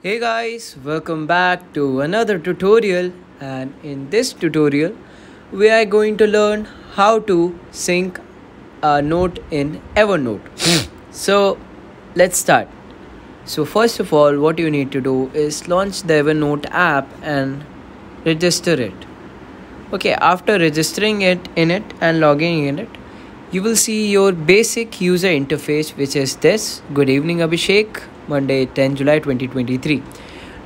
Hey guys, welcome back to another tutorial, and in this tutorial we are going to learn how to sync a note in Evernote. So let's start. So first of all, what you need to do is launch the Evernote app and register it. Okay, after registering it and logging in it, you will see your basic user interface, which is this. Good evening, Abhishek. Monday, 10 July 2023.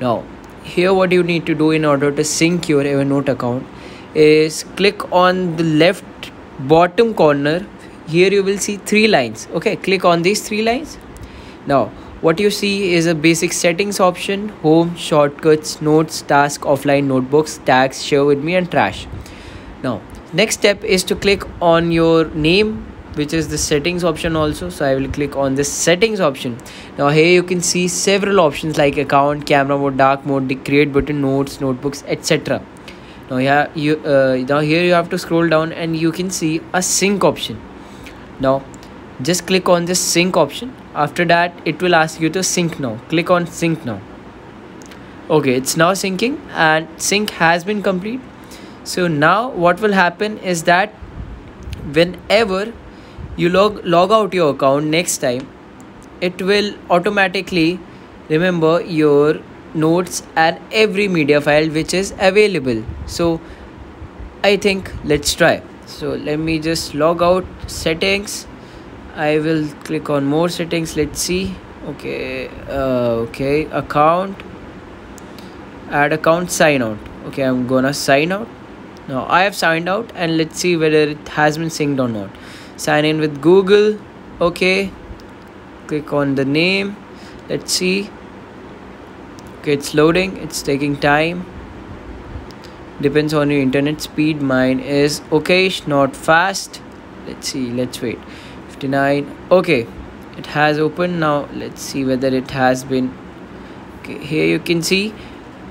Now, here what you need to do in order to sync your Evernote account is click on the left bottom corner. Here you will see three lines. Okay, click on these three lines. Now, what you see is a basic settings option: home, shortcuts, notes, task, offline, notebooks, tags, share with me, and trash. Now, next step is to click on your name, which is the settings option also. So I will click on this settings option. Now here you can see several options like account, camera mode, dark mode, the create button, notes, notebooks, etc. Now here you have to scroll down and you can see a sync option. Now just click on this sync option. After that it will ask you to sync now. Click on sync now. Okay, it's now syncing and sync has been complete. So now what will happen is that whenever you log out your account next time, it will automatically remember your notes and every media file which is available. So I think let's try. So let me just log out settings. I will click on more settings. Let's see. Okay, account, add account, sign out. Okay, I'm gonna sign out. Now I have signed out and let's see whether it has been synced or not. Sign in with Google. Okay, click on the name. Let's see. Okay, it's loading, it's taking time, depends on your internet speed. Mine is okay, not fast. Let's see, let's wait. 59. Okay, it has opened. Now let's see whether it has been. Okay, here you can see.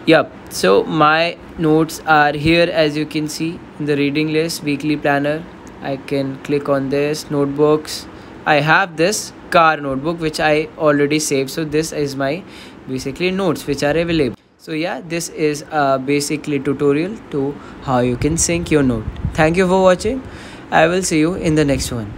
Yep, so my notes are here, as you can see in the reading list, weekly planner. I can click on this, notebooks. I have this car notebook which I already saved. So this is my basically notes which are available. So yeah, this is a basically tutorial to how you can sync your note. Thank you for watching. I will see you in the next one.